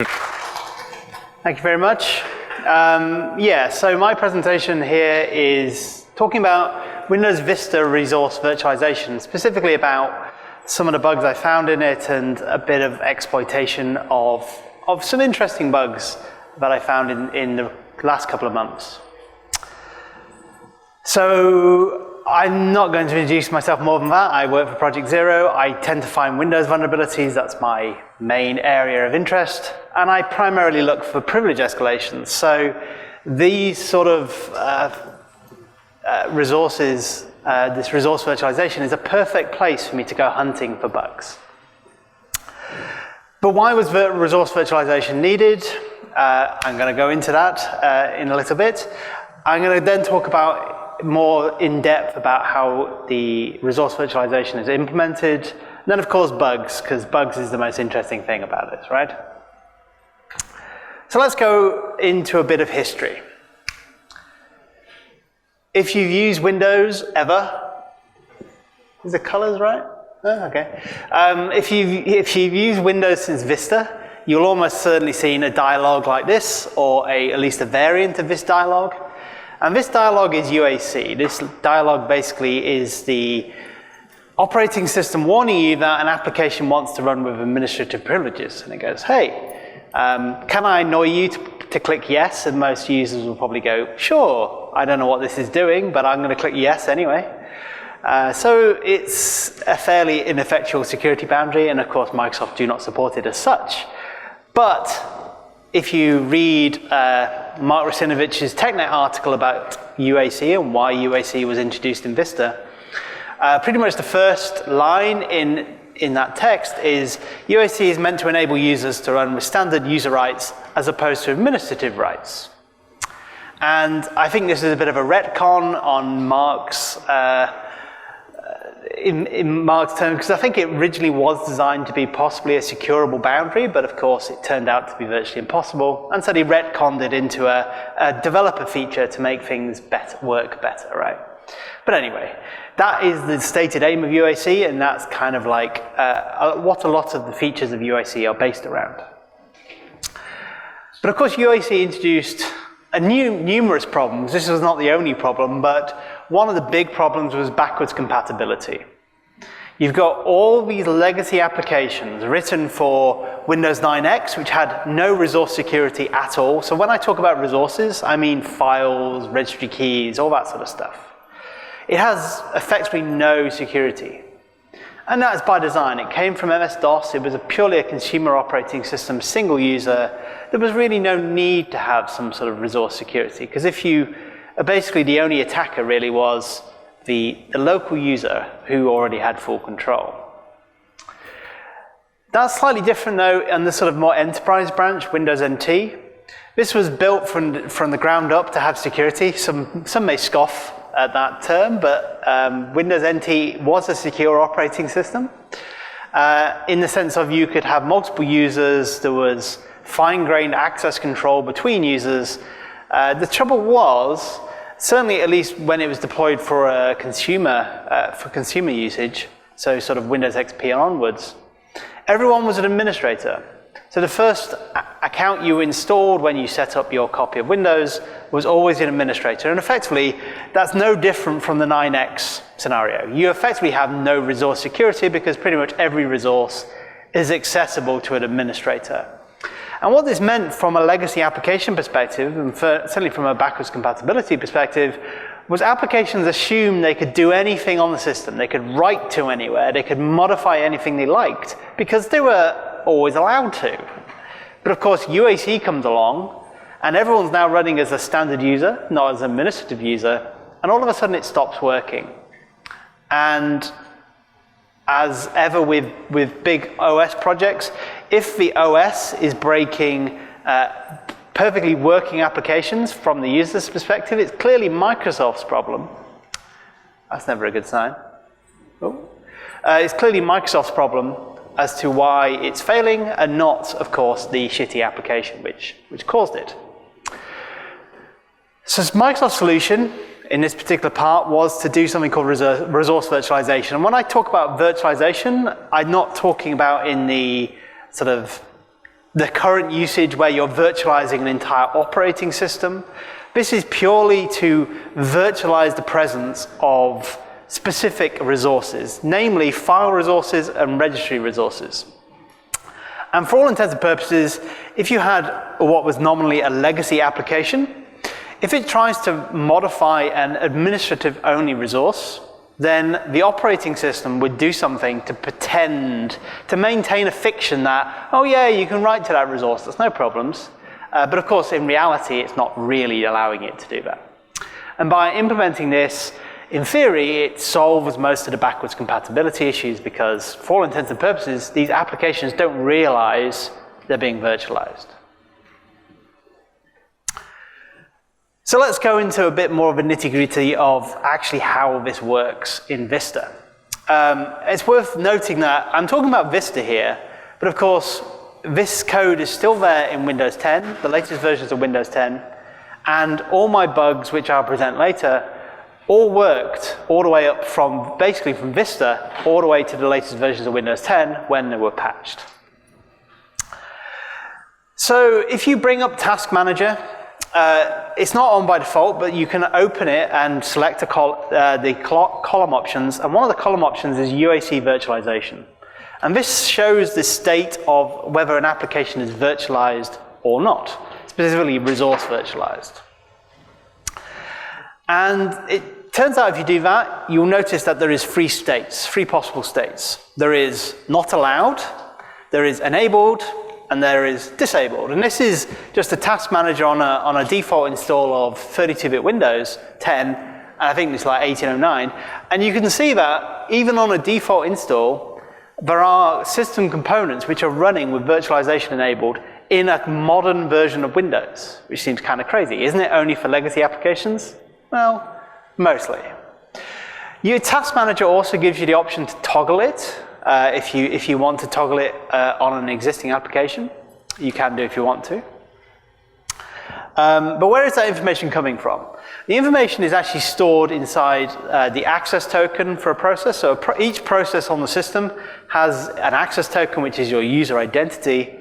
Thank you very much. So my presentation here is talking about Windows Vista resource virtualization, specifically about some of the bugs I found in it and a bit of exploitation of some interesting bugs that I found in the last couple of months. So I'm not going to introduce myself more than that. I work for Project Zero. I tend to find Windows vulnerabilities. That's my main area of interest. And I primarily look for privilege escalations. So these sort of resources, this resource virtualization is a perfect place for me to go hunting for bugs. But why was resource virtualization needed? I'm going to go into that in a little bit. I'm going to then talk about more in depth about how the resource virtualization is implemented. And then of course bugs, because bugs is the most interesting thing about this, right? So let's go into a bit of history. If you've used Windows ever, is the colors right? Oh, okay. If you've used Windows since Vista, you'll almost certainly seen a dialog like this, or at least a variant of this dialog. And this dialog is UAC. This dialog basically is the operating system warning you that an application wants to run with administrative privileges. And it goes, hey, can I annoy you to click yes? And most users will probably go, sure, I don't know what this is doing, but I'm going to click yes anyway. So it's a fairly ineffectual security boundary, and of course Microsoft do not support it as such. But if you read Mark Rusinovich's TechNet article about UAC and why UAC was introduced in Vista, pretty much the first line in that text is UAC is meant to enable users to run with standard user rights as opposed to administrative rights. And I think this is a bit of a retcon on Mark's in Mark's terms, because I think it originally was designed to be possibly a securable boundary, but of course it turned out to be virtually impossible, and so he retconned it into a developer feature to make things work better, right? But anyway, that is the stated aim of UAC, and that's kind of like what a lot of the features of UAC are based around. But of course UAC introduced numerous problems. This was not the only problem, but one of the big problems was backwards compatibility. You've got all these legacy applications written for Windows 9X, which had no resource security at all. So when I talk about resources, I mean files, registry keys, all that sort of stuff. It has effectively no security. And that is by design. It came from MS-DOS. It was purely a consumer operating system, single user. There was really no need to have some sort of resource security, because basically the only attacker really was the local user who already had full control. That's slightly different though in the sort of more enterprise branch, Windows NT. This was built from the ground up to have security. Some may scoff at that term, but Windows NT was a secure operating system in the sense of you could have multiple users. There was fine-grained access control between users. The trouble was, certainly at least when it was deployed for consumer usage, so sort of Windows XP and onwards, everyone was an administrator. So the first account you installed when you set up your copy of Windows was always an administrator. And effectively, that's no different from the 9X scenario. You effectively have no resource security because pretty much every resource is accessible to an administrator. And what this meant from a legacy application perspective, and certainly from a backwards compatibility perspective, was applications assumed they could do anything on the system. They could write to anywhere. They could modify anything they liked because they were always allowed to. But of course, UAC comes along, and everyone's now running as a standard user, not as an administrative user, and all of a sudden it stops working. And as ever with big OS projects, if the OS is breaking perfectly working applications from the user's perspective, it's clearly Microsoft's problem. That's never a good sign. It's clearly Microsoft's problem as to why it's failing, and not, of course, the shitty application which caused it. So Microsoft's solution in this particular part was to do something called resource virtualization. And when I talk about virtualization, I'm not talking about in the sort of the current usage where you're virtualizing an entire operating system. This is purely to virtualize the presence of specific resources, namely file resources and registry resources. And for all intents and purposes, if you had what was nominally a legacy application, if it tries to modify an administrative-only resource, then the operating system would do something to pretend, to maintain a fiction that, oh yeah, you can write to that resource, there's no problems. But of course, in reality, it's not really allowing it to do that. And by implementing this, in theory, it solves most of the backwards compatibility issues because, for all intents and purposes, these applications don't realize they're being virtualized. So let's go into a bit more of a nitty-gritty of actually how this works in Vista. It's worth noting that I'm talking about Vista here, but of course, this code is still there in Windows 10, the latest versions of Windows 10, and all my bugs, which I'll present later, all worked all the way up from, basically from Vista, all the way to the latest versions of Windows 10 when they were patched. So if you bring up Task Manager, it's not on by default, but you can open it and select the column options, and one of the column options is UAC virtualization. And this shows the state of whether an application is virtualized or not, specifically resource virtualized. And it turns out if you do that, you'll notice that there is three states, three possible states. There is not allowed, there is enabled, and there is disabled. And this is just a task manager on a default install of 32-bit Windows 10, and I think it's like 1809. And you can see that even on a default install, there are system components which are running with virtualization enabled in a modern version of Windows, which seems kind of crazy. Isn't it only for legacy applications? Well, mostly. Your task manager also gives you the option to toggle it. If you want to toggle it on an existing application, you can do if you want to. But where is that information coming from? The information is actually stored inside the access token for a process. So each process on the system has an access token, which is your user identity.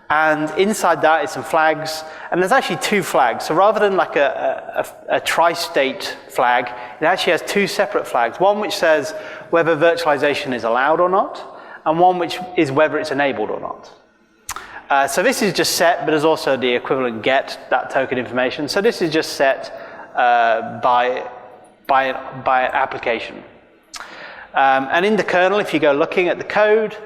And inside that is some flags. And there's actually two flags. So rather than like a tri-state flag, it actually has two separate flags. One which says whether virtualization is allowed or not, and one which is whether it's enabled or not. So this is just set, but there's also the equivalent get, that token information. So this is just set by application. And in the kernel, if you go looking at the code,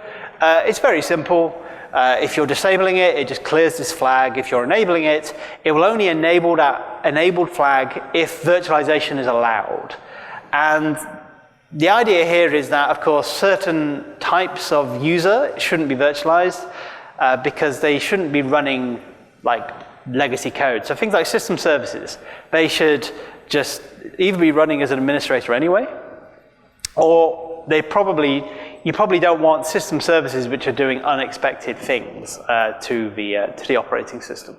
it's very simple. If you're disabling it, it just clears this flag. If you're enabling it, it will only enable that enabled flag if virtualization is allowed. And the idea here is that, of course, certain types of user shouldn't be virtualized because they shouldn't be running like legacy code. So things like system services, they should just either be running as an administrator anyway, or you probably don't want system services which are doing unexpected things to the operating system.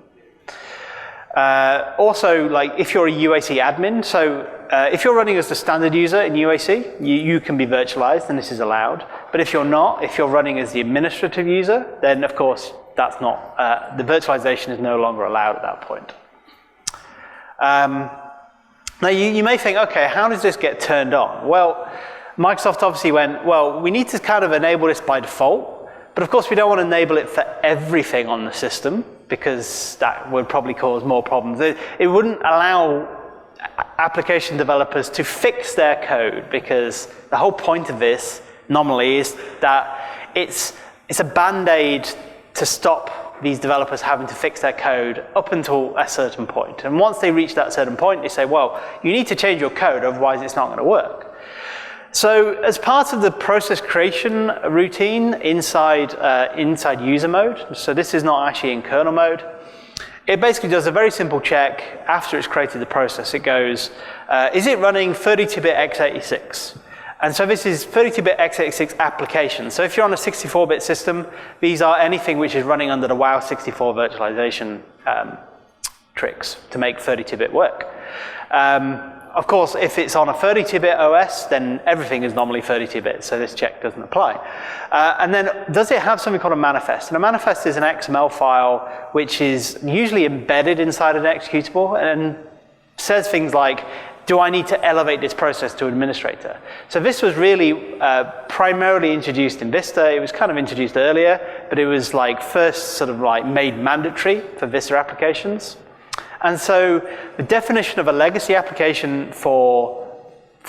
Also, like if you're a UAC admin, so if you're running as the standard user in UAC, you can be virtualized and this is allowed. But if you're not, if you're running as the administrative user, then of course that's not, the virtualization is no longer allowed at that point. Now you may think, okay, how does this get turned on? Well, Microsoft obviously went, well, we need to kind of enable this by default, but of course we don't want to enable it for everything on the system because that would probably cause more problems. It wouldn't allow application developers to fix their code because the whole point of this nominally is that it's a band-aid to stop these developers having to fix their code up until a certain point. And once they reach that certain point, they say, well, you need to change your code, otherwise it's not going to work. So as part of the process creation routine inside user mode, so this is not actually in kernel mode, it basically does a very simple check after it's created the process. It goes, is it running 32-bit x86? And so this is 32-bit x86 application. So if you're on a 64-bit system, these are anything which is running under the WoW64 virtualization tricks to make 32-bit work. Of course, if it's on a 32-bit OS, then everything is normally 32-bit, so this check doesn't apply. And then, does it have something called a manifest? And a manifest is an XML file which is usually embedded inside an executable and says things like, do I need to elevate this process to administrator? So this was really primarily introduced in Vista. It was kind of introduced earlier, but it was like first sort of like made mandatory for Vista applications. And so the definition of a legacy application for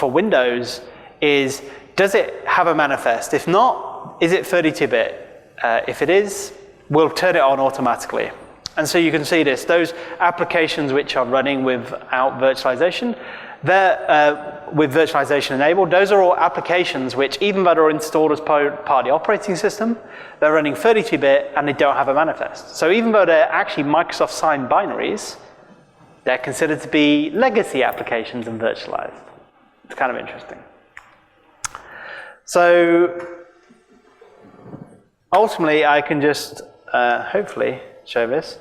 Windows is, does it have a manifest? If not, is it 32-bit? If it is, we'll turn it on automatically. And so you can see this, those applications which are running without virtualization, they're with virtualization enabled. Those are all applications which, even though they're installed as part of the operating system, they're running 32-bit and they don't have a manifest. So even though they're actually Microsoft signed binaries, they're considered to be legacy applications and virtualized. It's kind of interesting. So ultimately, I can just hopefully show this.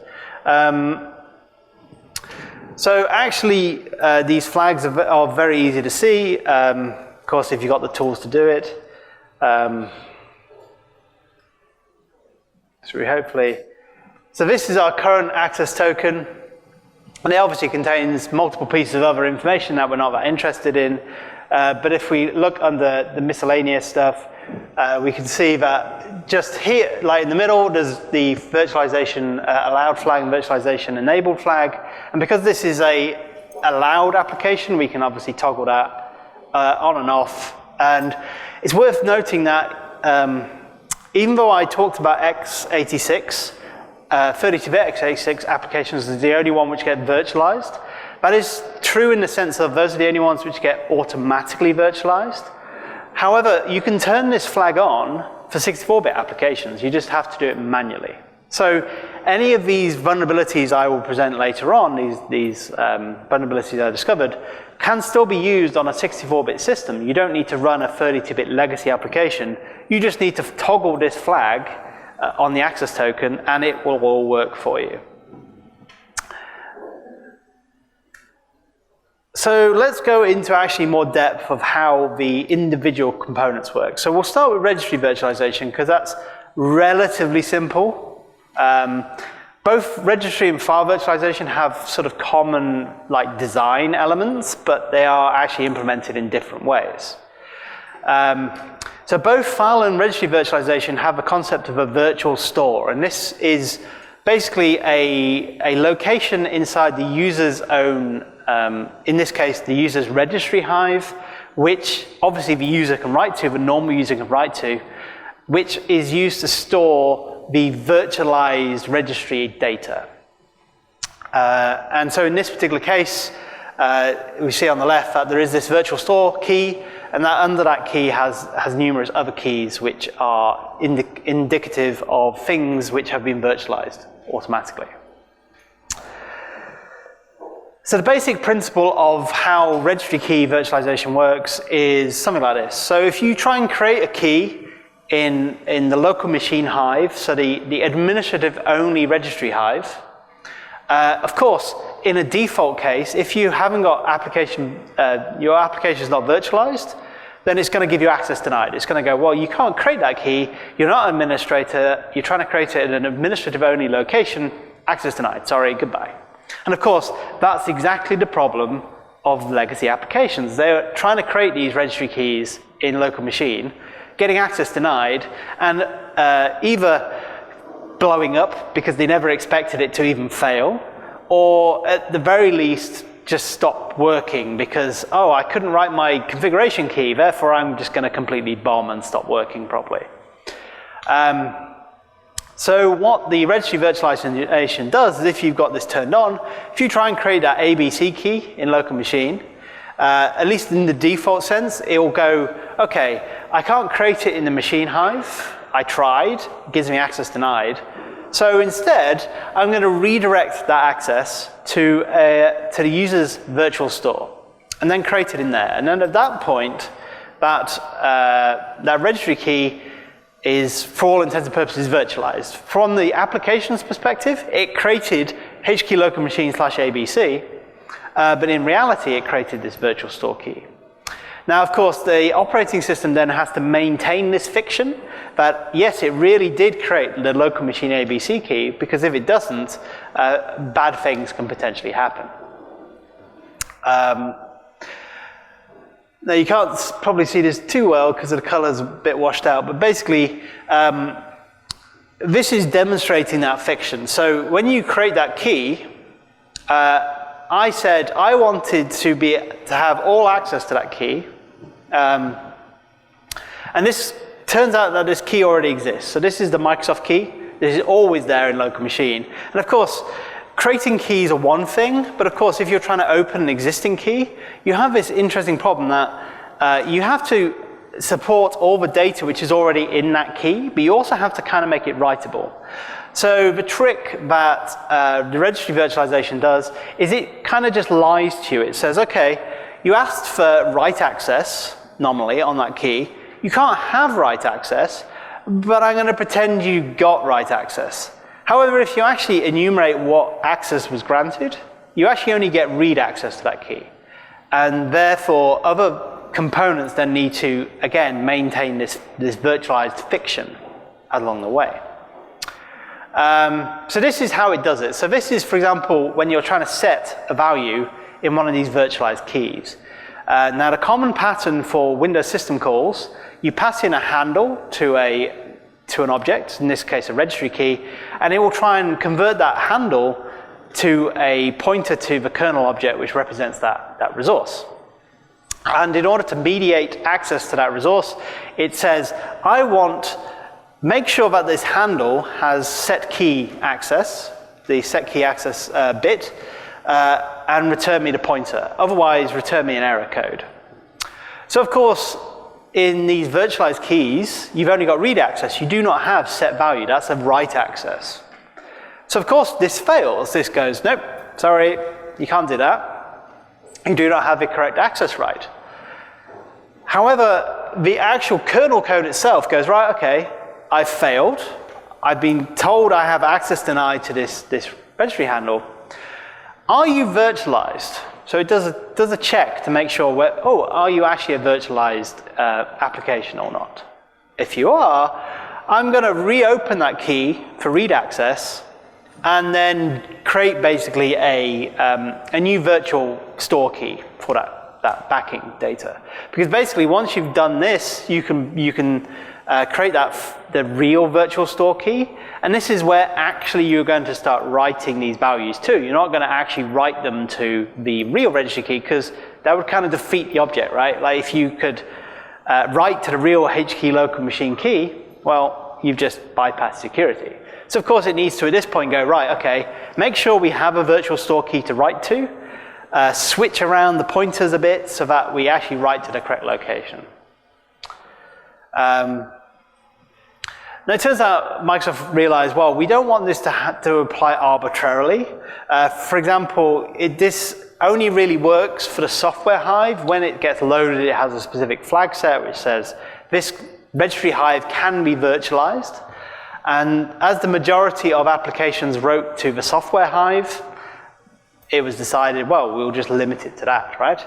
So actually, these flags are very easy to see. Of course, if you've got the tools to do it. So this is our current access token. And it obviously contains multiple pieces of other information that we're not that interested in. But if we look under the miscellaneous stuff, we can see that just here, like in the middle, there's the virtualization allowed flag and virtualization enabled flag. And because this is a allowed application, we can obviously toggle that on and off. And it's worth noting that even though I talked about x86, 32-bit x86 applications is the only one which get virtualized. That is true in the sense of those are the only ones which get automatically virtualized. However, you can turn this flag on for 64-bit applications. You just have to do it manually. So any of these vulnerabilities I will present later on, these vulnerabilities I discovered, can still be used on a 64-bit system. You don't need to run a 32-bit legacy application. You just need to toggle this flag on the access token, and it will all work for you. So let's go into actually more depth of how the individual components work. So we'll start with registry virtualization, because that's relatively simple. Both registry and file virtualization have sort of common like design elements, but they are actually implemented in different ways. So both file and registry virtualization have a concept of a virtual store, and this is basically a location inside the user's own, in this case, the user's registry hive, which obviously the user can write to, the normal user can write to, which is used to store the virtualized registry data. And so in this particular case, we see on the left that there is this virtual store key, and that under that key has numerous other keys which are indicative of things which have been virtualized automatically. So the basic principle of how registry key virtualization works is something like this. So if you try and create a key in the local machine hive, so the administrative only registry hive, of course, in a default case, if you haven't got your application is not virtualized, then it's going to give you access denied. It's going to go, well, you can't create that key, you're not an administrator, you're trying to create it in an administrative only location, access denied, sorry, goodbye. And of course, that's exactly the problem of legacy applications. They're trying to create these registry keys in local machine, getting access denied, and either blowing up because they never expected it to even fail, or at the very least, just stop working because, oh, I couldn't write my configuration key, therefore I'm just going to completely bomb and stop working properly. So what the registry virtualization does is if you've got this turned on, if you try and create that ABC key in local machine, at least in the default sense, it will go, okay, I can't create it in the machine hive. I tried, it gives me access denied. So instead, I'm going to redirect that access to the user's virtual store and then create it in there. And then at that point, that registry key is, for all intents and purposes, virtualized. From the application's perspective, it created HKey local machine /ABC, but in reality it created this virtual store key. Now, of course, the operating system then has to maintain this fiction that, yes, it really did create the local machine ABC key, because if it doesn't, bad things can potentially happen. Now, you can't probably see this too well because the color's a bit washed out, but basically, this is demonstrating that fiction. So when you create that key, I said I wanted to have all access to that key, and this turns out that this key already exists. So this is the Microsoft key. This is always there in local machine. And of course, creating keys are one thing, but of course, if you're trying to open an existing key, you have this interesting problem that you have to support all the data which is already in that key, but you also have to kind of make it writable. So the trick that the registry virtualization does is it kind of just lies to you. It says, okay, you asked for write access normally on that key. You can't have write access, but I'm going to pretend you got write access. However, if you actually enumerate what access was granted, you actually only get read access to that key. And therefore, other components then need to, again, maintain this virtualized fiction along the way. So this is how it does it. So this is, for example, when you're trying to set a value in one of these virtualized keys. Now, the common pattern for Windows system calls, you pass in a handle to an object, in this case a registry key, and it will try and convert that handle to a pointer to the kernel object which represents that resource. And in order to mediate access to that resource, it says, make sure that this handle has set key access, the set key access bit, and return me the pointer. Otherwise, return me an error code. So of course, in these virtualized keys, you've only got read access. You do not have set value. That's a write access. So of course, this fails. This goes, nope, sorry, you can't do that. You do not have the correct access right. However, the actual kernel code itself goes, right, okay, I've failed. I've been told I have access denied to this registry handle. Are you virtualized? So it does a check to make sure, are you actually a virtualized application or not? If you are, I'm going to reopen that key for read access and then create basically a new virtual store key for that backing data. Because basically once you've done this, you can create the real virtual store key, and this is where actually you're going to start writing these values to. You're not going to actually write them to the real registry key, because that would kind of defeat the object, right? Like if you could write to the real HKey local machine key, well, you've just bypassed security. So of course it needs to, at this point, go, right, okay, make sure we have a virtual store key to write to, switch around the pointers a bit so that we actually write to the correct location. Now it turns out Microsoft realized, well, we don't want this to apply arbitrarily. For example, this only really works for the software hive. When it gets loaded, it has a specific flag set which says this registry hive can be virtualized. And as the majority of applications wrote to the software hive, it was decided, well, we'll just limit it to that, right?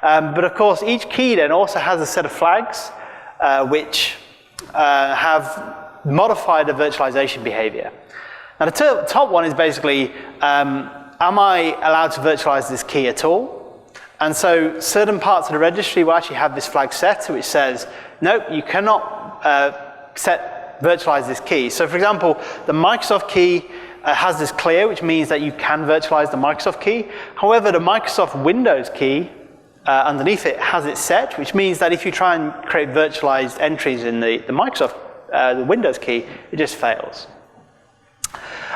But of course, each key then also has a set of flags which have modified the virtualization behavior. Now the top one is basically, am I allowed to virtualize this key at all? And so certain parts of the registry will actually have this flag set which says, nope, you cannot virtualize this key. So for example, the Microsoft key has this clear, which means that you can virtualize the Microsoft key. However, the Microsoft Windows key underneath it has it set, which means that if you try and create virtualized entries in the Microsoft the Windows key, it just fails.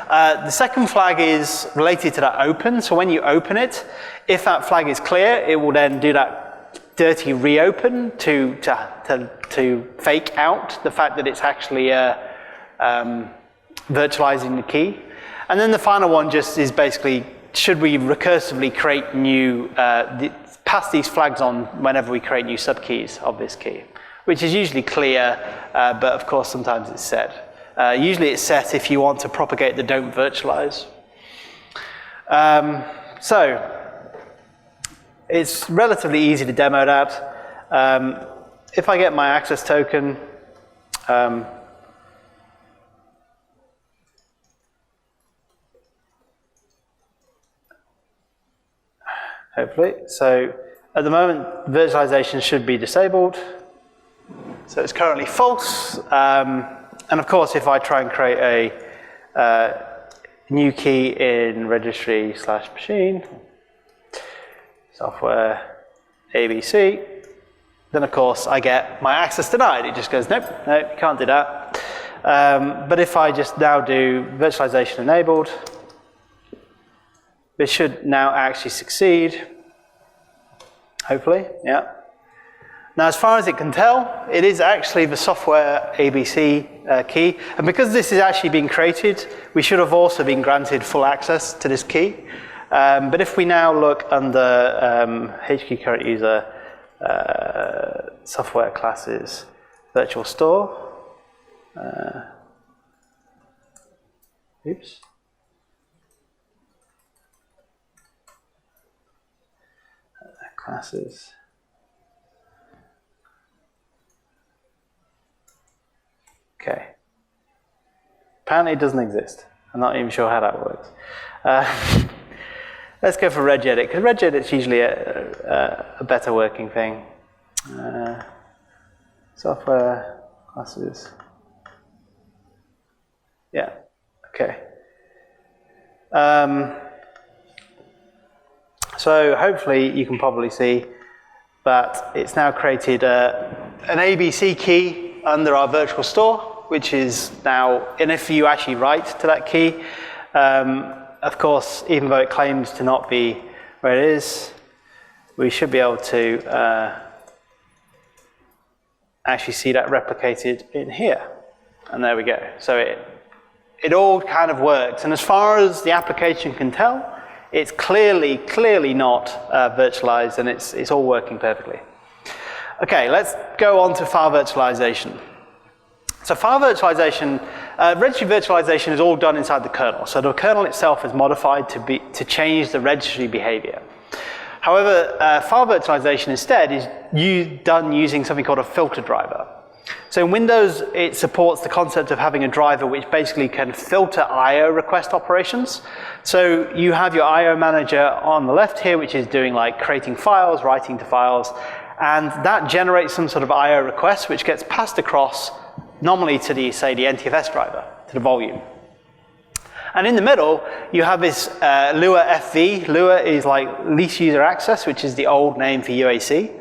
The second flag is related to that open. So when you open it, if that flag is clear, it will then do that dirty reopen to fake out the fact that it's actually virtualizing the key. And then the final one just is basically, should we recursively create new, pass these flags on whenever we create new subkeys of this key, which is usually clear, but of course sometimes it's set. Usually it's set if you want to propagate the don't virtualize. So It's relatively easy to demo that. If I get my access token, hopefully. So at the moment, virtualization should be disabled. So it's currently false. And of course, if I try and create a new key in registry/machine, software ABC, then of course I get my access denied. It just goes, nope, nope, you can't do that. But if I just now do virtualization enabled, this should now actually succeed. Hopefully, yeah. Now, as far as it can tell, it is actually the software ABC key. And because this is actually being created, we should have also been granted full access to this key. But if we now look under HQ current user, software classes, virtual store. Oops. Classes. Okay. Apparently it doesn't exist. I'm not even sure how that works. Let's go for regedit, because regedit's usually a better working thing. Software, classes. Yeah, okay. So hopefully you can probably see that it's now created an ABC key under our virtual store, which is now, and if you actually write to that key, of course, even though it claims to not be where it is, we should be able to actually see that replicated in here. And there we go. So it all kind of works. And as far as the application can tell, it's clearly not virtualized, and it's all working perfectly. Okay, let's go on to file virtualization. So file virtualization, registry virtualization is all done inside the kernel. So the kernel itself is modified to change the registry behavior. However, file virtualization instead is done using something called a filter driver. So in Windows, it supports the concept of having a driver which basically can filter I/O request operations. So you have your I/O manager on the left here, which is doing like creating files, writing to files, and that generates some sort of I/O request which gets passed across normally to the, say, the NTFS driver, to the volume. And in the middle, you have this LUAFV. LUA is like least user access, which is the old name for UAC.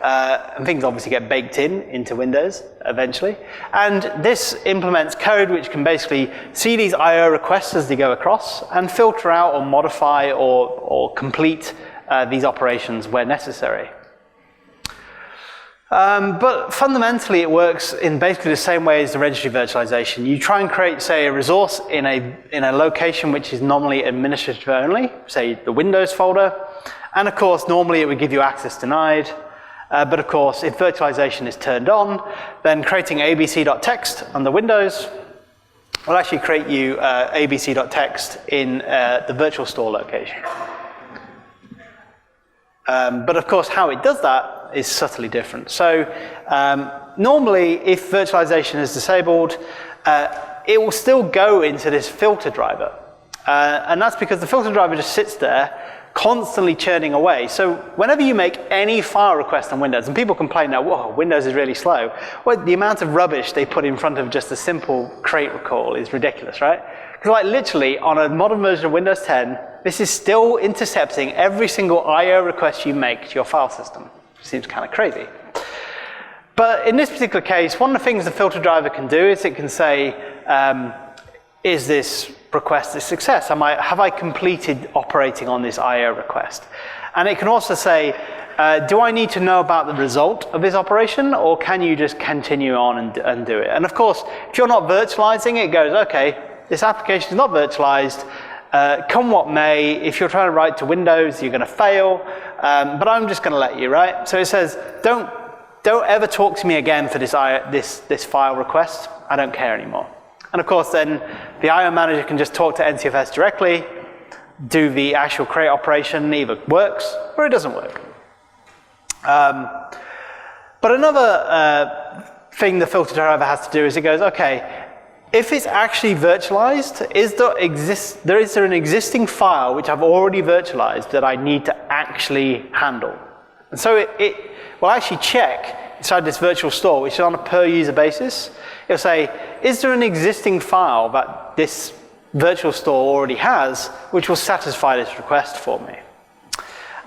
And things obviously get baked into Windows eventually. And this implements code which can basically see these I/O requests as they go across and filter out or modify or complete these operations where necessary. But fundamentally, it works in basically the same way as the registry virtualization. You try and create, say, a resource in a location which is normally administrative only, say the Windows folder. And of course, normally it would give you access denied. But of course, if virtualization is turned on, then creating abc.txt under Windows will actually create you abc.txt in the virtual store location. But of course, how it does that is subtly different. So normally, if virtualization is disabled, it will still go into this filter driver. And that's because the filter driver just sits there, constantly churning away. So whenever you make any file request on Windows, and people complain now, whoa, Windows is really slow. Well, the amount of rubbish they put in front of just a simple create recall is ridiculous, right? Because like literally on a modern version of Windows 10, this is still intercepting every single I/O request you make to your file system. Seems kind of crazy. But in this particular case, one of the things the filter driver can do is it can say, is this request a success? Have I completed operating on this I/O request? And it can also say, do I need to know about the result of this operation, or can you just continue on and do it? And of course, if you're not virtualizing, it goes, okay, this application is not virtualized. Come what may, if you're trying to write to Windows, you're going to fail, but I'm just going to let you, right? So it says, don't ever talk to me again for this file request. I don't care anymore. And of course, then the I/O manager can just talk to NTFS directly, do the actual create operation, either works or it doesn't work. But another thing the filter driver has to do is it goes, okay, if it's actually virtualized, is there an existing file which I've already virtualized that I need to actually handle? And so it will actually check inside this virtual store, which is on a per user basis. It'll say, is there an existing file that this virtual store already has, which will satisfy this request for me?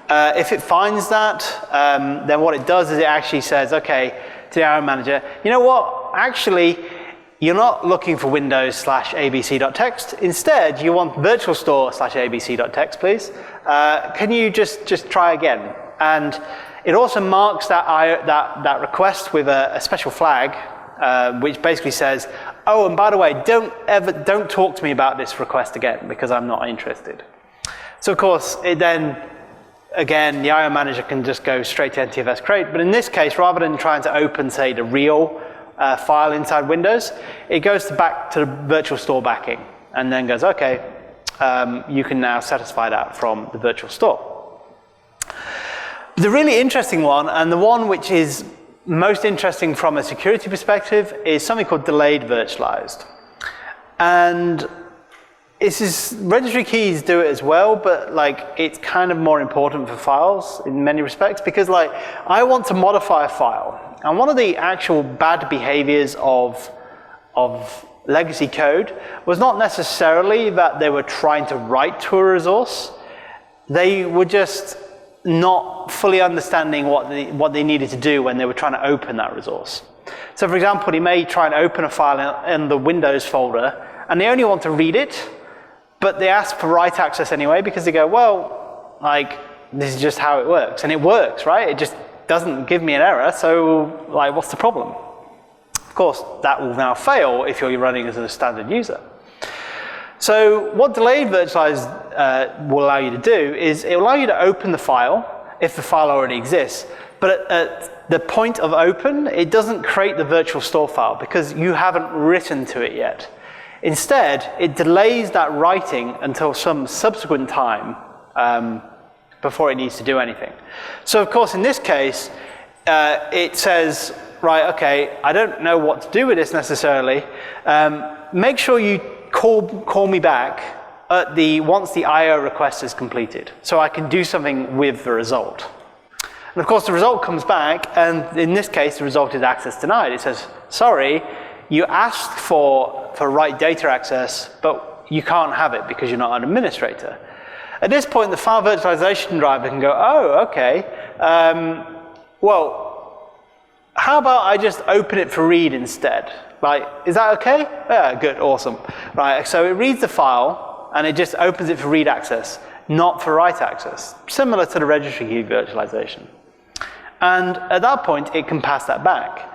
If it finds that, then what it does is it actually says, okay, to the IO manager, you know what, actually, you're not looking for Windows/abc.txt. Instead, you want virtual store/abc.txt, please. Can you just try again? And it also marks that request with a special flag, which basically says, oh, and by the way, don't talk to me about this request again because I'm not interested. So of course, it then, again, the IO manager can just go straight to NTFS create, but in this case, rather than trying to open, say, the real file inside Windows, it goes back to the virtual store backing and then goes, okay, you can now satisfy that from the virtual store. The really interesting one, and the one which is most interesting from a security perspective, is something called Delay-Virtualized. And registry keys do it as well, but like it's kind of more important for files in many respects, because like I want to modify a file. And one of the actual bad behaviors of legacy code was not necessarily that they were trying to write to a resource. They were just not fully understanding what they needed to do when they were trying to open that resource. So for example, you may try and open a file in the Windows folder, and they only want to read it, but they ask for write access anyway, because they go, well, like, this is just how it works. And it works, right? It just doesn't give me an error, so like, what's the problem? Of course, that will now fail if you're running as a standard user. So what Delay-Virtualized will allow you to do is it will allow you to open the file if the file already exists. But at the point of open, it doesn't create the virtual store file because you haven't written to it yet. Instead, it delays that writing until some subsequent time before it needs to do anything. So of course, in this case, it says, right, okay, I don't know what to do with this necessarily. Make sure you call me back once the IO request is completed, so I can do something with the result. And of course, the result comes back, and in this case, the result is access denied. It says, sorry, you asked for write data access, but you can't have it because you're not an administrator. At this point, the file virtualization driver can go, oh, okay, well, how about I just open it for read instead? Like, is that okay? Yeah, good, awesome. Right, so it reads the file, and it just opens it for read access, not for write access, similar to the registry key virtualization. And at that point, it can pass that back.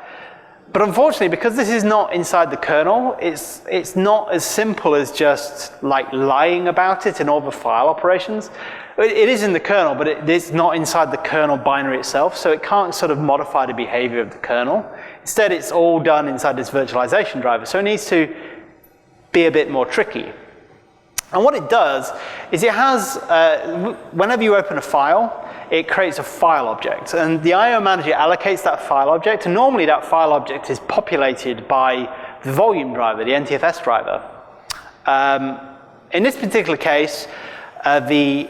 But unfortunately, because this is not inside the kernel, it's not as simple as just like lying about it in all the file operations. It is in the kernel, but it's not inside the kernel binary itself, so it can't sort of modify the behavior of the kernel. Instead, it's all done inside this virtualization driver, so it needs to be a bit more tricky. And what it does is it has, whenever you open a file, it creates a file object. And the IO manager allocates that file object, and normally that file object is populated by the volume driver, the NTFS driver. In this particular case, the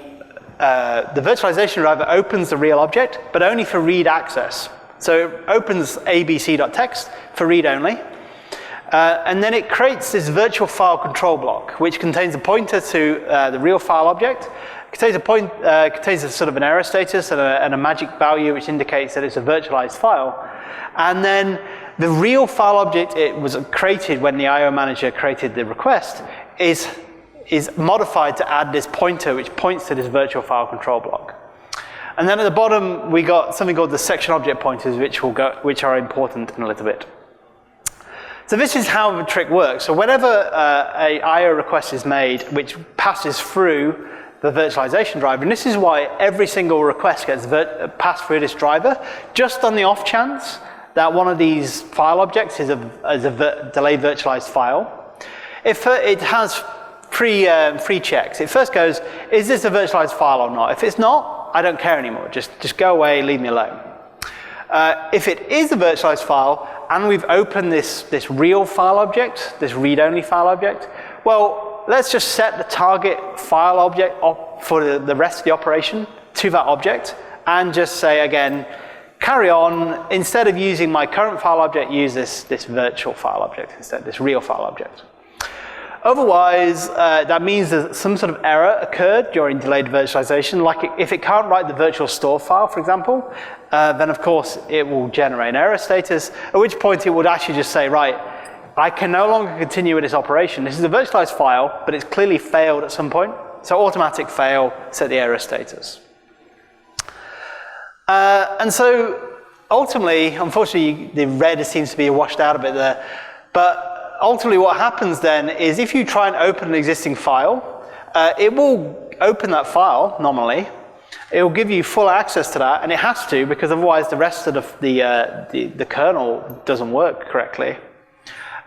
virtualization driver opens the real object, but only for read access. So it opens abc.txt for read only. And then it creates this virtual file control block, which contains a pointer to the real file object. It contains a sort of an error status and a magic value, which indicates that it's a virtualized file. And then the real file object it was created when the IO manager created the request is modified to add this pointer, which points to this virtual file control block. And then at the bottom, we got something called the section object pointers, which are important in a little bit. So this is how the trick works. So whenever a IO request is made, which passes through the virtualization driver, and this is why every single request gets passed through this driver, just on the off chance that one of these file objects is a delay virtualized file. If it has three checks. It first goes, is this a virtualized file or not? If it's not, I don't care anymore. Just go away, leave me alone. If it is a virtualized file, and we've opened this real file object, this read-only file object, well, let's just set the target file object for the rest of the operation to that object, and just say again, carry on, instead of using my current file object, use this virtual file object instead, this real file object. Otherwise, that means that some sort of error occurred during delayed virtualization, like if it can't write the virtual store file, for example, then of course it will generate an error status, at which point it would actually just say, right, I can no longer continue with this operation. This is a virtualized file, but it's clearly failed at some point, so automatic fail, set the error status. And so ultimately, unfortunately, the red seems to be washed out a bit there, but ultimately what happens then is if you try and open an existing file, it will open that file nominally. It will give you full access to that, and it has to, because otherwise the rest of the kernel doesn't work correctly.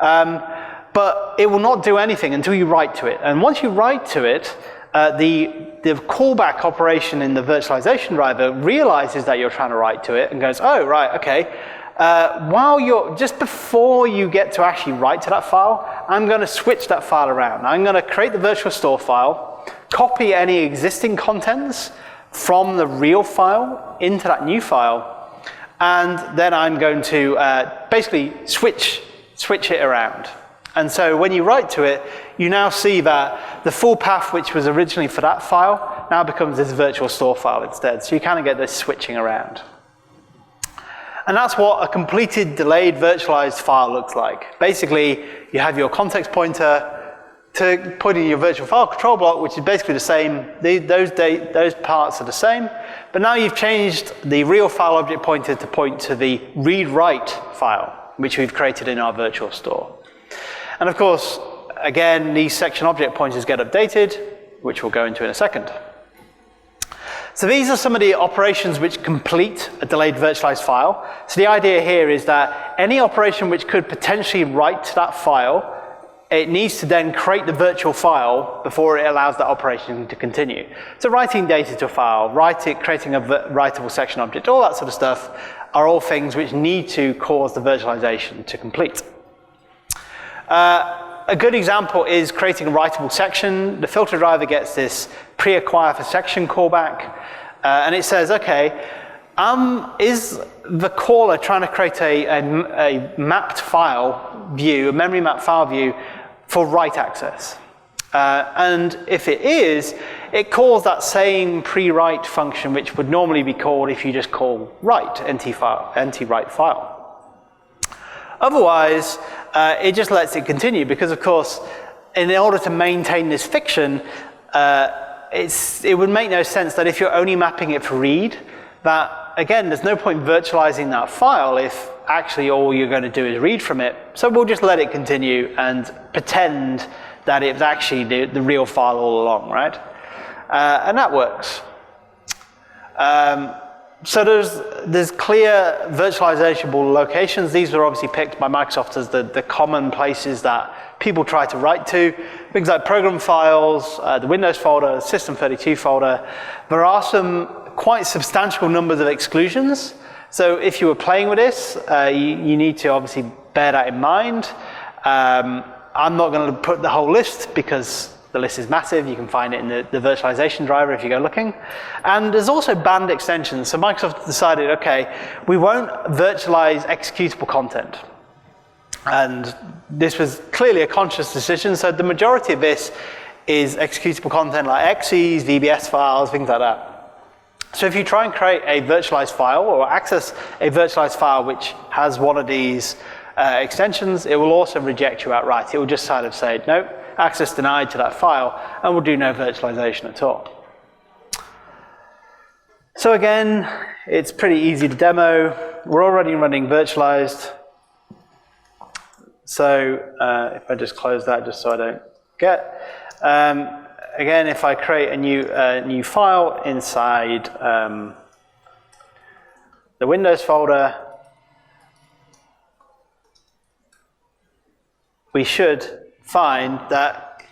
But it will not do anything until you write to it. And once you write to it, the callback operation in the virtualization driver realizes that you're trying to write to it and goes, oh, right, okay. Just before you get to actually write to that file, I'm going to switch that file around. I'm going to create the virtual store file, copy any existing contents from the real file into that new file, and then I'm going to basically switch it around. And so when you write to it, you now see that the full path which was originally for that file now becomes this virtual store file instead. So you kind of get this switching around. And that's what a completed delayed virtualized file looks like. Basically, you have your context pointer to put in your virtual file control block, which is basically the same. Those parts are the same. But now you've changed the real file object pointer to point to the read-write file, which we've created in our virtual store. And of course, again, these section object pointers get updated, which we'll go into in a second. So these are some of the operations which complete a delayed virtualized file. So the idea here is that any operation which could potentially write to that file, it needs to then create the virtual file before it allows that operation to continue. So writing data to a file, creating a writable section object, all that sort of stuff are all things which need to cause the virtualization to complete. A good example is creating a writable section. The filter driver gets this pre-acquire for section callback, and it says, okay, is the caller trying to create a mapped file view, a memory mapped file view for write access? And if it is, it calls that same pre-write function which would normally be called if you just call write, nt-write file. Otherwise, it just lets it continue because, of course, in order to maintain this fiction, it would make no sense that if you're only mapping it for read, that, again, there's no point virtualizing that file if actually all you're going to do is read from it. So we'll just let it continue and pretend that it's actually the real file all along, right? And that works. So there's clear virtualizable locations. These were obviously picked by Microsoft as the common places that people try to write to. Things like program files, the Windows folder, System32 folder. There are some quite substantial numbers of exclusions. So if you were playing with this, you need to obviously bear that in mind. I'm not going to put the whole list because the list is massive. You can find it in the virtualization driver if you go looking. And there's also banned extensions. So Microsoft decided, okay, we won't virtualize executable content. And this was clearly a conscious decision. So the majority of this is executable content like exes, VBS files, things like that. So if you try and create a virtualized file or access a virtualized file which has one of these extensions, it will also reject you outright. It will just kind of say, no, access denied to that file, and will do no virtualization at all. So again, it's pretty easy to demo. We're already running virtualized. So if I just close that just so I don't forget. Again, if I create a new file inside the Windows folder, we should find that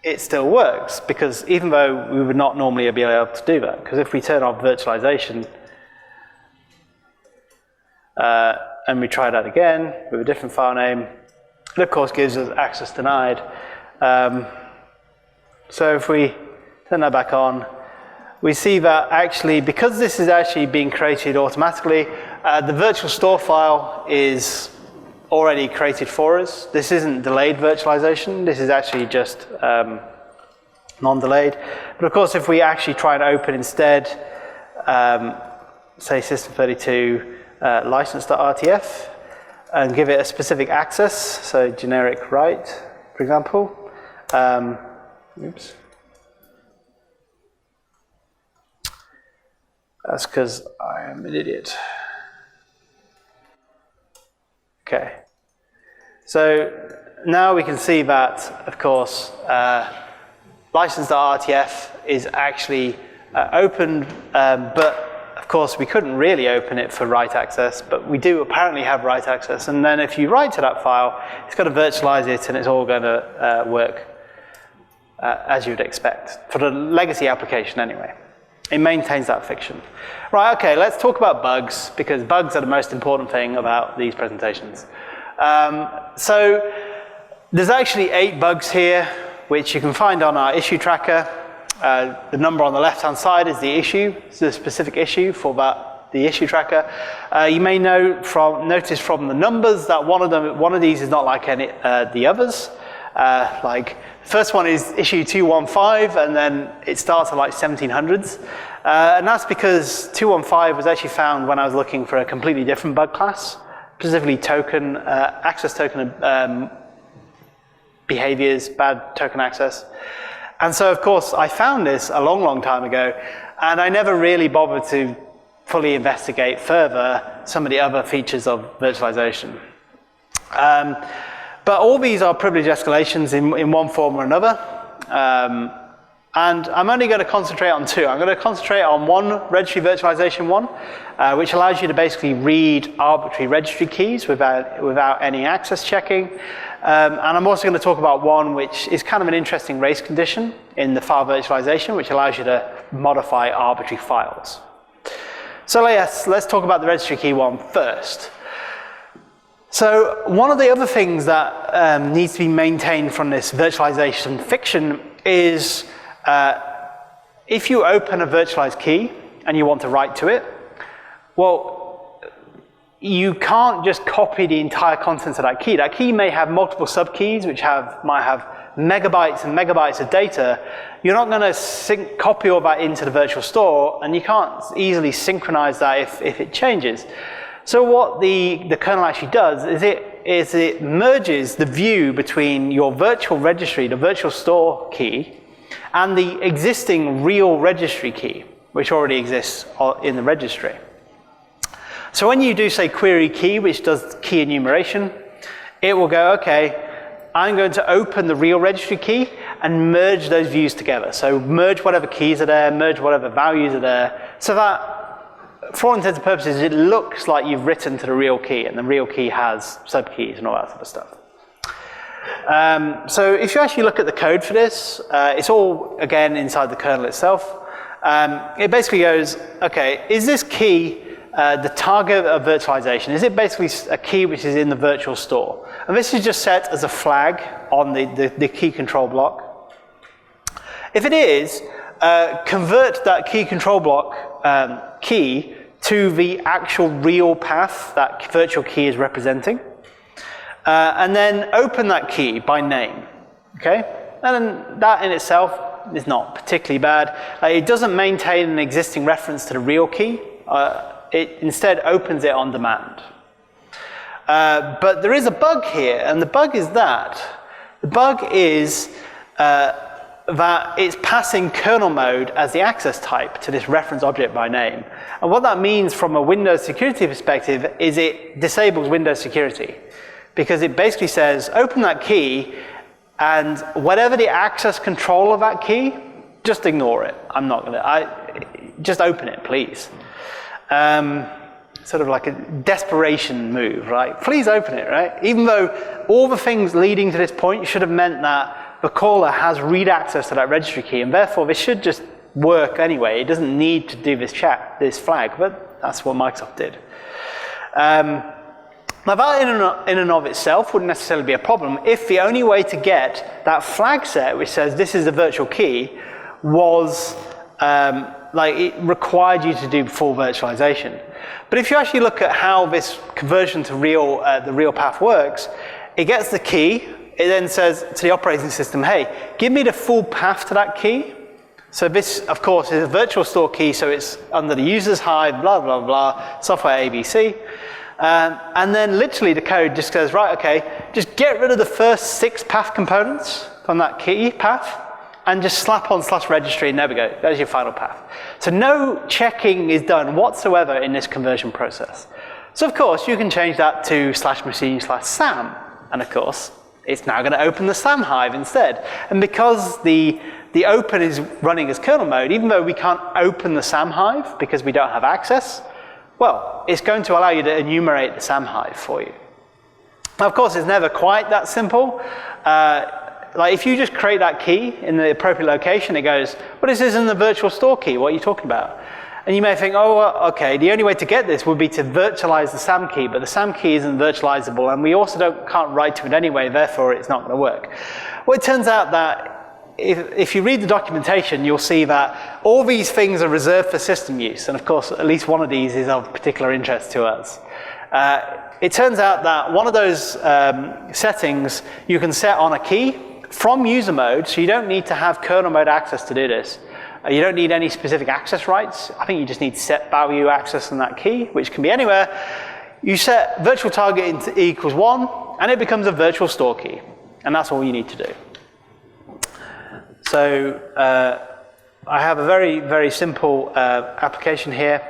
it still works, because even though we would not normally be able to do that, because if we turn off virtualization, And we try that again with a different file name. It of course gives us access denied. So if we turn that back on, we see that actually, because this is actually being created automatically, the virtual store file is already created for us. This isn't delayed virtualization. This is actually just non-delayed. But of course, if we actually try and open instead, say system32 license.rtf, and give it a specific access, so generic write, for example. Oops. That's because I am an idiot. Okay. So now we can see that, of course, license.rtf is actually opened, but of course we couldn't really open it for write access, but we do apparently have write access. And then if you write to that file, it's got to virtualize it, and it's all going to work as you'd expect, for the legacy application anyway. It maintains that fiction. Right, okay, let's talk about bugs, because bugs are the most important thing about these presentations. So there's actually 8 bugs here, which you can find on our issue tracker. The number on the left-hand side is the issue, it's the specific issue for the issue tracker. You may notice from the numbers that one of these is not like any the others. Like the first one is issue 215, and then it starts at like 1700s. And that's because 215 was actually found when I was looking for a completely different bug class, specifically token, access token behaviors, bad token access. And so, of course, I found this a long, long time ago, and I never really bothered to fully investigate further some of the other features of virtualization. But all these are privilege escalations in one form or another. And I'm only going to concentrate on 2. I'm going to concentrate on one, registry virtualization 1, which allows you to basically read arbitrary registry keys without any access checking. And I'm also going to talk about one which is kind of an interesting race condition in the file virtualization, which allows you to modify arbitrary files. So let's talk about the registry key one first. So one of the other things that needs to be maintained from this virtualization fiction is if you open a virtualized key and you want to write to it, well, you can't just copy the entire contents of that key. That key may have multiple subkeys which might have megabytes and megabytes of data. You're not going to copy all that into the virtual store, and you can't easily synchronize that if it changes. So what the kernel actually does is it merges the view between your virtual registry, the virtual store key, and the existing real registry key, which already exists in the registry. So when you do, say, query key, which does key enumeration, it will go, okay, I'm going to open the real registry key and merge those views together. So merge whatever keys are there, merge whatever values are there, so that, for all intents and purposes, it looks like you've written to the real key, and the real key has subkeys and all that sort of stuff. So if you actually look at the code for this, it's all, again, inside the kernel itself. It basically goes, okay, is this key the target of virtualization? Is it basically a key which is in the virtual store? And this is just set as a flag on the key control block. If it is, convert that key control block key to the actual real path that virtual key is representing. And then open that key by name, okay? And then that in itself is not particularly bad. It doesn't maintain an existing reference to the real key. It instead opens it on demand. But there is a bug here, and the bug is that. The bug is that it's passing kernel mode as the access type to this reference object by name. And what that means from a Windows security perspective is it disables Windows security, because it basically says, open that key, and whatever the access control of that key, just ignore it. I'm not going to, just open it, please. Sort of like a desperation move, right? Please open it, right? Even though all the things leading to this point should have meant that the caller has read access to that registry key, and therefore this should just work anyway. It doesn't need to do this flag, but that's what Microsoft did. Now that in and of itself wouldn't necessarily be a problem if the only way to get that flag set which says this is the virtual key was like it required you to do full virtualization. But if you actually look at how this conversion to the real path works, it gets the key, it then says to the operating system, hey, give me the full path to that key. So this, of course, is a virtual store key, so it's under the user's hive, blah, blah, blah, software ABC. And then literally the code just goes, right, okay, just get rid of the first 6 path components from that key path, and just slap on /registry, and there we go, there's your final path. So no checking is done whatsoever in this conversion process. So of course, you can change that to /machine/SAM, and of course, it's now going to open the SAM hive instead. And because the open is running as kernel mode, even though we can't open the SAM hive because we don't have access, well, it's going to allow you to enumerate the SAM hive for you. Now, of course, it's never quite that simple. Like if you just create that key in the appropriate location, it goes, well, this isn't the virtual store key, what are you talking about? And you may think, oh, well, okay, the only way to get this would be to virtualize the SAM key, but the SAM key isn't virtualizable, and we also can't write to it anyway, therefore it's not going to work. Well, it turns out that if you read the documentation, you'll see that all these things are reserved for system use, and of course, at least one of these is of particular interest to us. It turns out that one of those settings you can set on a key from user mode, so you don't need to have kernel mode access to do this. You don't need any specific access rights. I think you just need set value access on that key, which can be anywhere. You set virtual target into equals 1, and it becomes a virtual store key. And that's all you need to do. So I have a very, very simple application here.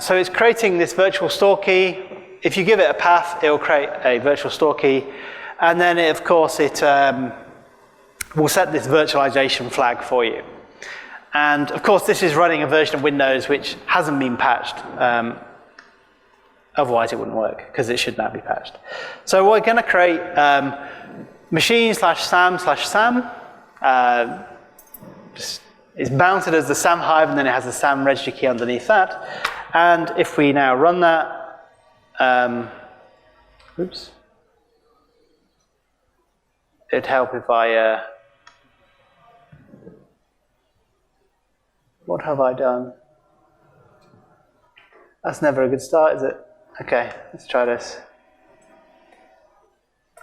So it's creating this virtual store key. If you give it a path, it will create a virtual store key. And then, of course, it will set this virtualization flag for you. And, of course, this is running a version of Windows which hasn't been patched. Otherwise, it wouldn't work, because it should now be patched. So we're going to create machine/SAM/SAM. It's mounted as the SAM hive, and then it has the SAM registry key underneath that. And if we now run that, oops. It'd help if I, what have I done? That's never a good start, is it? Okay, let's try this.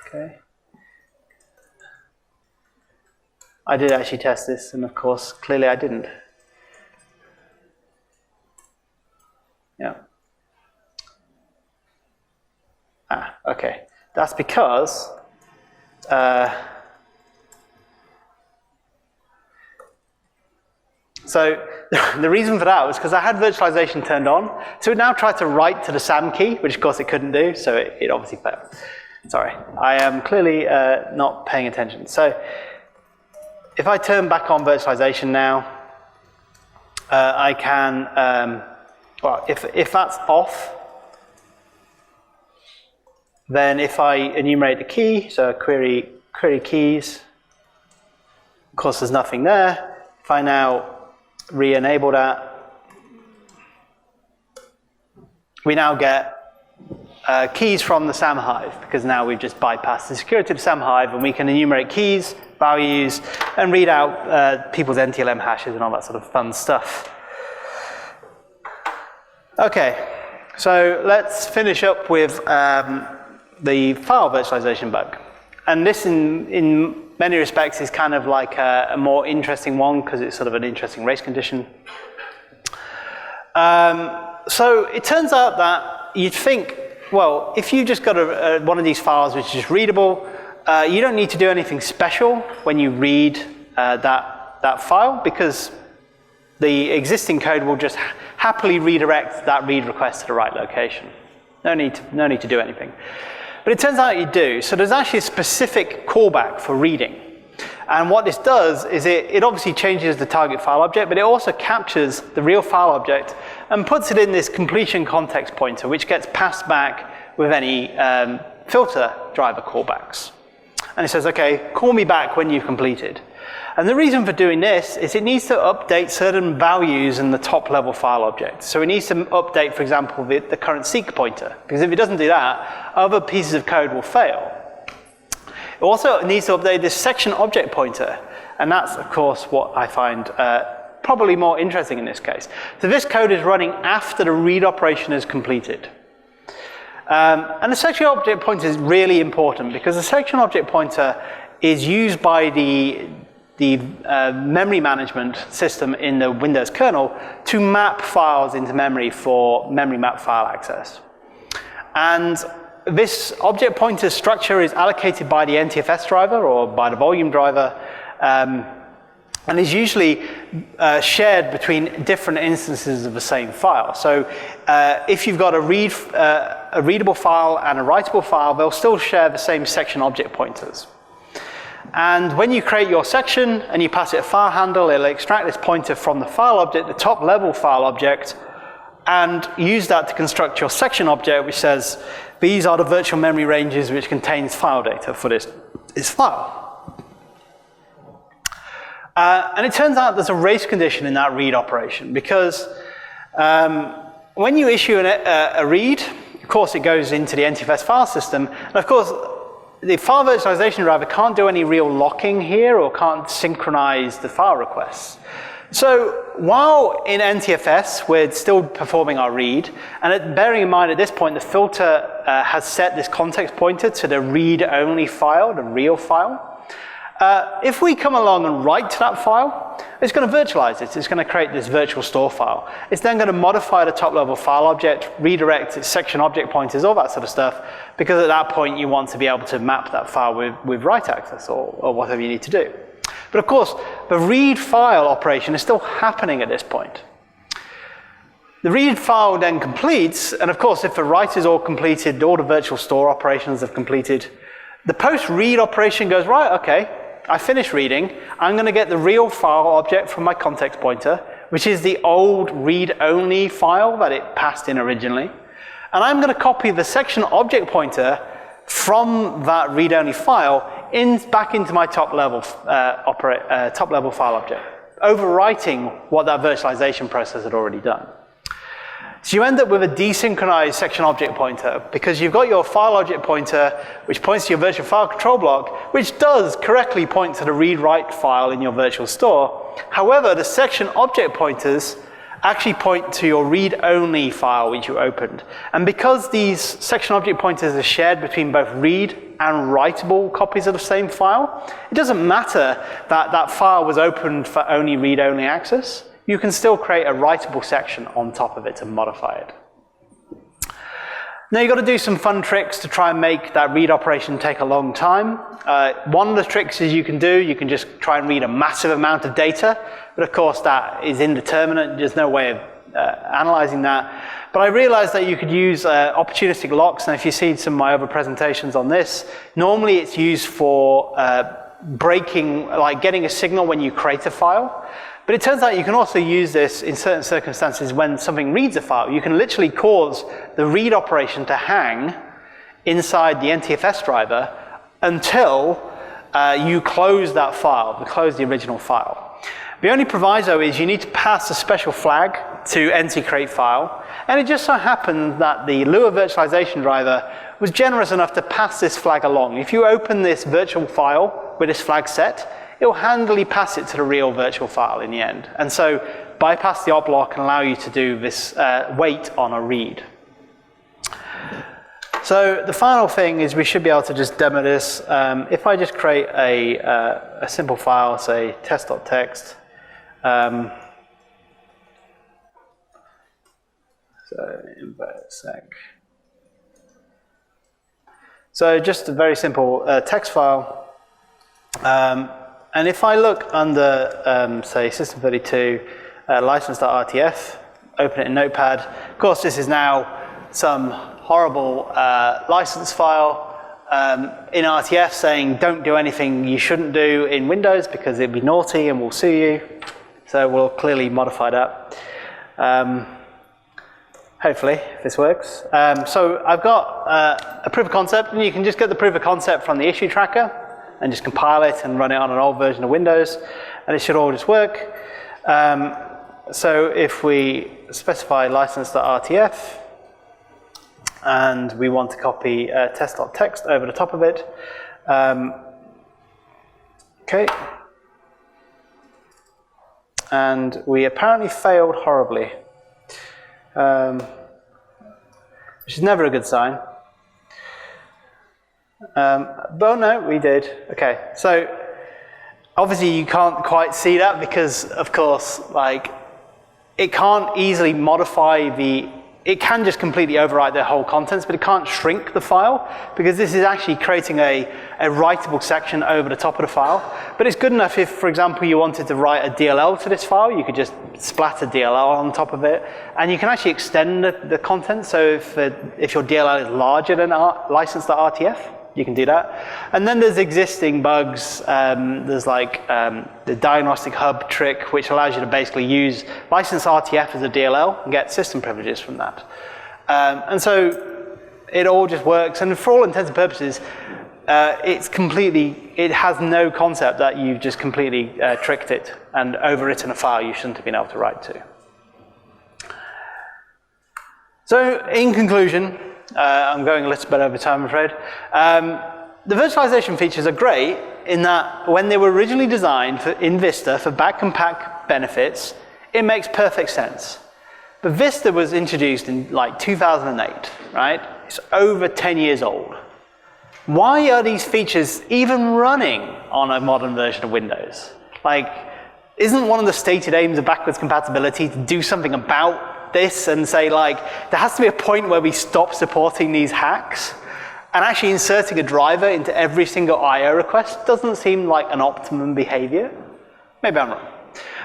Okay. I did actually test this, and of course, clearly I didn't. Yeah. Okay. That's because so the reason for that was because I had virtualization turned on, so it now tried to write to the SAM key, which of course it couldn't do, so it obviously failed. Sorry, I am clearly not paying attention. So if I turn back on virtualization now, I can, well, if that's off, then if I enumerate the key, so query keys, of course there's nothing there. If I now re-enable that, we now get keys from the SAM hive, because now we've just bypassed the security of the SAM hive, and we can enumerate keys, values, and read out people's NTLM hashes and all that sort of fun stuff. Okay, so let's finish up with the file virtualization bug. And this, in many respects, is kind of like a more interesting one, because it's sort of an interesting race condition. So it turns out that you'd think, well, if you just got one of these files which is readable, you don't need to do anything special when you read that file, because the existing code will just happily redirect that read request to the right location. No need to do anything. But it turns out you do. So there's actually a specific callback for reading. And what this does is it obviously changes the target file object, but it also captures the real file object and puts it in this completion context pointer, which gets passed back with any filter driver callbacks. And it says, okay, call me back when you've completed. And the reason for doing this is it needs to update certain values in the top level file object. So it needs to update, for example, the current seek pointer, because if it doesn't do that, other pieces of code will fail. It also needs to update this section object pointer, and that's, of course, what I find probably more interesting in this case. So this code is running after the read operation is completed. And the section object pointer is really important because the section object pointer is used by the memory management system in the Windows kernel to map files into memory for memory map file access. And this object pointer structure is allocated by the NTFS driver or by the volume driver, and is usually shared between different instances of the same file. So if you've got a readable file and a writable file, they'll still share the same section object pointers. And when you create your section and you pass it a file handle, it'll extract this pointer from the file object, the top level file object, and use that to construct your section object, which says, these are the virtual memory ranges which contains file data for this file. And it turns out there's a race condition in that read operation, because when you issue a read, of course it goes into the NTFS file system, and of course the file virtualization driver can't do any real locking here or can't synchronize the file requests. So while in NTFS we're still performing our read, and bearing in mind at this point the filter has set this context pointer to the read-only file, the real file, if we come along and write to that file, it's going to virtualize it. It's going to create this virtual store file. It's then going to modify the top level file object, redirect its section object pointers, all that sort of stuff, because at that point you want to be able to map that file with write access or whatever you need to do. But of course, the read file operation is still happening at this point. The read file then completes, and of course if the write is all completed, all the virtual store operations have completed, the post read operation goes, right, okay, I finished reading, I'm going to get the real file object from my context pointer, which is the old read-only file that it passed in originally, and I'm going to copy the section object pointer from that read-only file back into my top level file object, overwriting what that virtualization process had already done. So you end up with a desynchronized section object pointer because you've got your file object pointer which points to your virtual file control block, which does correctly point to the read-write file in your virtual store. However, the section object pointers actually point to your read-only file which you opened. And because these section object pointers are shared between both read and writable copies of the same file, it doesn't matter that that file was opened for only read-only access. You can still create a writable section on top of it to modify it. Now you've got to do some fun tricks to try and make that read operation take a long time. One of the tricks is you can just try and read a massive amount of data, but of course that is indeterminate, there's no way of analyzing that. But I realized that you could use opportunistic locks, and if you see some of my other presentations on this, normally it's used for breaking, like getting a signal when you create a file. But it turns out you can also use this in certain circumstances when something reads a file. You can literally cause the read operation to hang inside the NTFS driver until you close that file, close the original file. The only proviso is you need to pass a special flag to NT-create_file, and it just so happened that the Lua virtualization driver was generous enough to pass this flag along. If you open this virtual file with this flag set, it will handily pass it to the real virtual file in the end. And so bypass the op block and allow you to do this wait on a read. So the final thing is we should be able to just demo this. If I just create a simple file, say test.txt, so invert sec. So just a very simple text file. And if I look under, say, System32, license.rtf, open it in Notepad, of course this is now some horrible license file in RTF saying don't do anything you shouldn't do in Windows because it'd be naughty and we'll sue you. So we'll clearly modify that. Hopefully, if this works. So I've got a proof of concept, and you can just get the proof of concept from the issue tracker. and just compile it and run it on an old version of Windows, and it should all just work. So if we specify license.rtf, and we want to copy test.txt over the top of it, okay. And we apparently failed horribly, which is never a good sign. But no, we did. Okay, so obviously you can't quite see that because, of course, like it can't easily modify it can just completely overwrite the whole contents, but it can't shrink the file because this is actually creating a writable section over the top of the file. But it's good enough if, for example, you wanted to write a DLL to this file, you could just splatter DLL on top of it, and you can actually extend the content. So if your DLL is larger than license.rtf, you can do that. And then there's existing bugs. There's like the diagnostic hub trick, which allows you to basically use license RTF as a DLL and get system privileges from that. And so it all just works. And for all intents and purposes, it has no concept that you've just completely tricked it and overwritten a file you shouldn't have been able to write to. So in conclusion, I'm going a little bit over time, I'm afraid. The virtualization features are great in that when they were originally designed in Vista for back compat benefits, it makes perfect sense. But Vista was introduced in like 2008, right? It's over 10 years old. Why are these features even running on a modern version of Windows? Like, isn't one of the stated aims of backwards compatibility to do something about this and say, like, there has to be a point where we stop supporting these hacks, and actually inserting a driver into every single IO request doesn't seem like an optimum behavior. Maybe I'm wrong.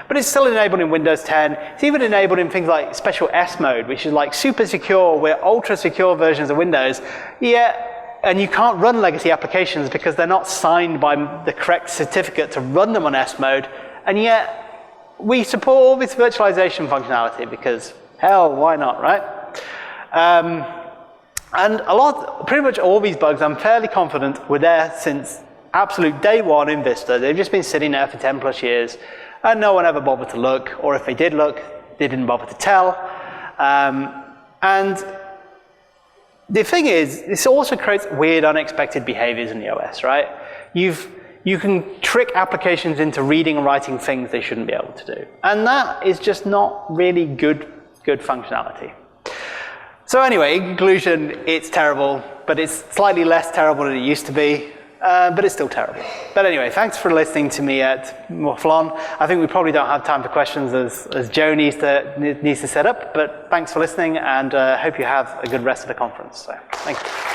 But it's still enabled in Windows 10. It's even enabled in things like special S mode, which is like super secure, we're ultra secure versions of Windows. Yeah, and you can't run legacy applications because they're not signed by the correct certificate to run them on S mode, and yet we support all this virtualization functionality because hell, why not, right? And pretty much all these bugs, I'm fairly confident, were there since absolute day one in Vista. They've just been sitting there for 10 plus years, and no one ever bothered to look, or if they did look, they didn't bother to tell. And the thing is, this also creates weird, unexpected behaviors in the OS, right? You can trick applications into reading and writing things they shouldn't be able to do. And that is just not really good functionality. So anyway, in conclusion, it's terrible, but it's slightly less terrible than it used to be, but it's still terrible. But anyway, thanks for listening to me at Waffle. I think we probably don't have time for questions as Joe needs to set up, but thanks for listening, and hope you have a good rest of the conference. So, thank you.